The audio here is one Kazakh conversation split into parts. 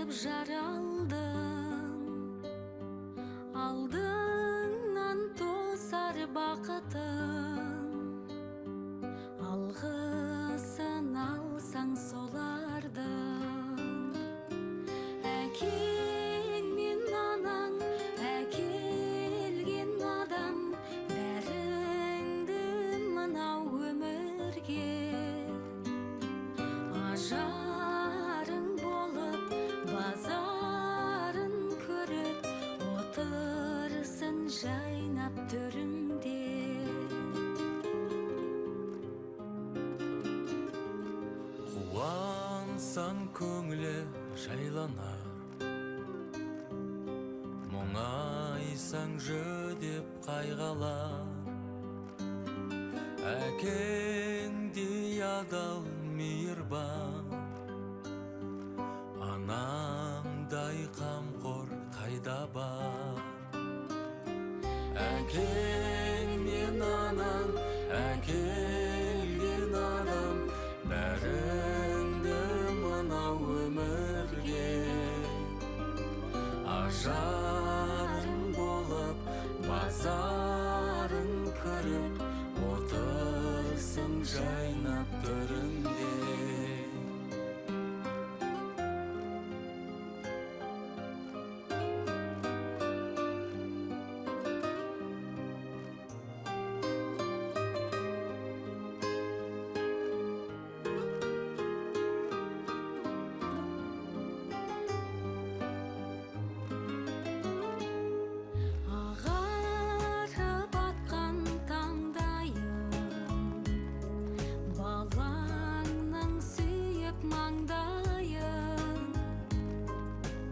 жаралдың, алдыңнан тосар бақытың, алғысын алсаң солардың. Әкең мен анаң, әкелген адам, бәріңді мынау өмірге ажарың болып, базарын көріп, отырсын жайнап төріңде. Қуансаң көңілі жайланар, мұңайсаң жүдеп қайғалар. Әкеңдей адал мейірбан, анаңдай қамқор қайда бар. Әкең мен анаң, әкелген адам, бәріңді мынау өмірге ажарың болып, базарын көріп, отырсын жайнап төріңде. Ағарып атқан таңдайым, балаңның сүйіп маңдайын.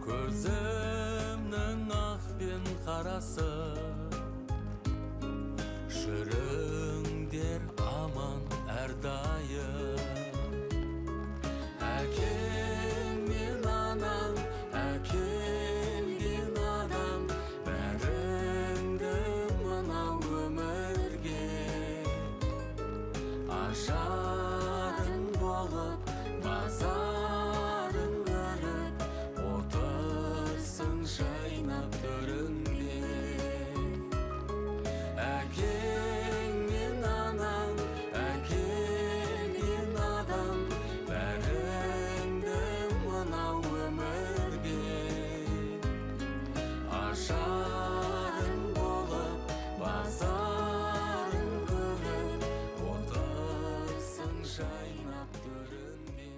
Көзімнің ақ пен қарасы, жүріңдер аман әрдайым. Әкең мен анаң, әкелген адам, бәріңді мынау өмірге ажарың болып, базарын көріп, отырсын жайнап төріңде. Әкең мен анаң, әкелген адам, бәріңді мынау өмірге ажарың болып, базарын көріп, отырсын жайнап төріңде.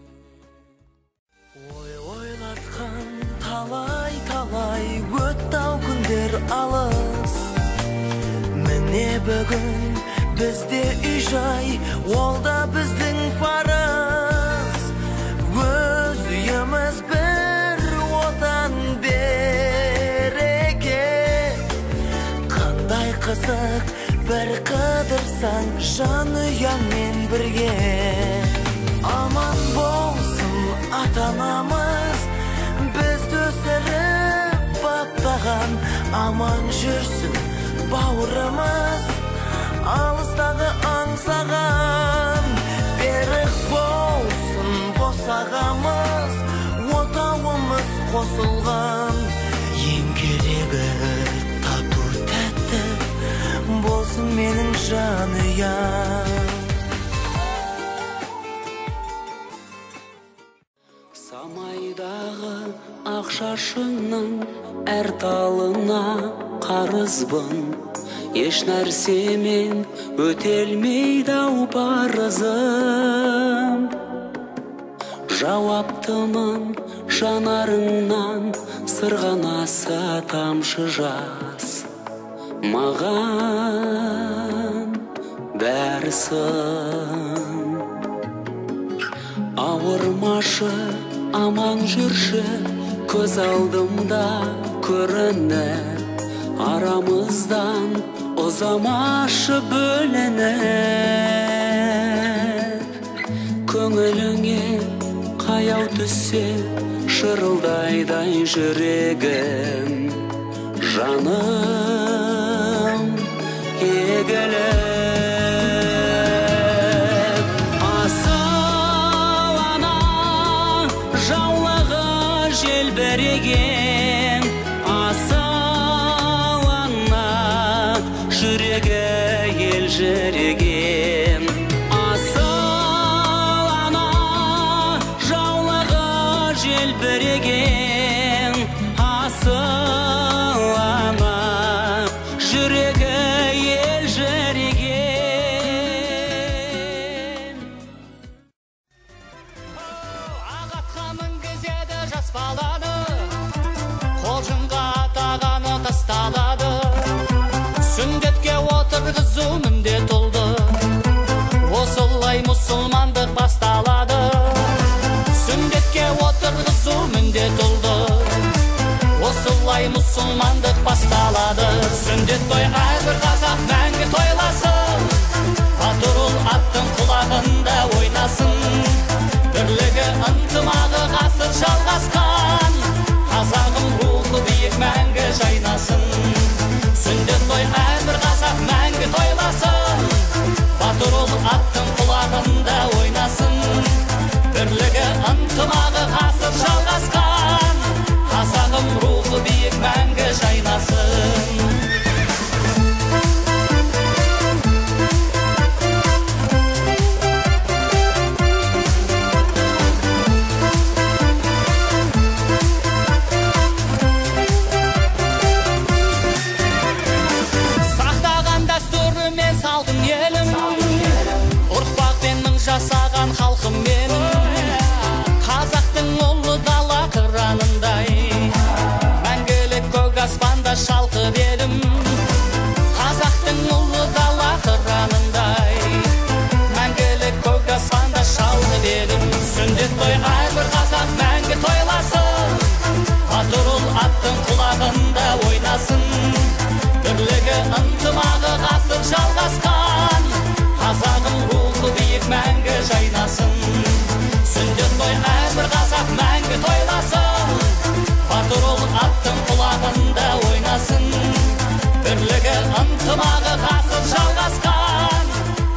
Ойлатқан талай-талай өтті-ау күндер алыс, міне бүгін бізде үй-жай, ол да біздің парыз. Өз үйіміз бір отан береке, қандай қызық бір қыдырсаң жан ұяңмен бірге. Аман болсын ата-анамыз, бізді өсіріп баптаған, аман жүрсін бауырымыз, алыстағы аңсаған. Берік болсын босағамыз, отауымыз қосылған. Ең керегі тату тәтті болсын менің жанұям. Самайдағы ақ шашыңның әр талына қарызбын, еш нәрсемен өтелмейді-ау парызым. Жауаптымын жанарыңнан сырғанаса тамшы жас, маған бәрі сын. Ауырмашы, аман жүрші, көз алдымда көрініп, арамыздан ұзамашы бөлініп. Көңіліңе қаяу түссе шырылдайдай жүрегім, жаным егіліп. Асыл ана жаулығы желбі желбіреген асыл ана жүрегі елжіреген асыл ана жаулығы желбіреген асыл ана жүрегі елжіреген. Ағатқа мінгізеді жас баланы, қолжынға атағаны тасталады. Сүндетке отырғызу міндет oldu. Осылай мұсылмандық басталады. Сүндетке отырғызу міндет oldu. Осылай мұсылмандық басталады. Сүндет той әрбір қазақ мәңгі тойласын. Батырұл аттың құлағында ойнасын. Бірлігі ынтымағы ғасыр жалғасқан. Қазағым рухы биік мәңгі жайнасын. Сүндет той әрбір қазақ мәңгі тойласын. Батырұл аттың құлағында ойнасын. Бірлігі ынтымағы ғасыр жалғасқан. Қазағым рухы биік мәңгі жайнасын. Салқын елім, ұрпақпен мың жасаған халқым менің. Қазақтың ұлы дала қыранындай, мәңгілік көк аспанда шалқып елім. Қазақтың ұлы дала қыранындай, мәңгілік көк аспанда шалқып елім. Сүндет той әрбір қазақ мәңгі тойласын. Батырұл аттың құлағында ойнасын. Бірлігі ынтымағы ғасыр жалғасқан. Қазағым рухы биік мәңгі жайнасын. Сүндет той әрбір қазақ мәңгі тойласын. Батырұл аттың құлағында ойнасын. Бірлігі ынтымағы ғасыр жалғасқан.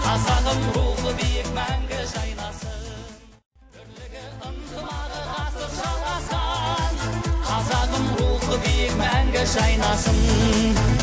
Қазағым рухы биік мәңгі жайнасын. Бірлігі ынтымағы ғасыр жалғасқан. Қазағым рухы биік мәңгі жайнасын.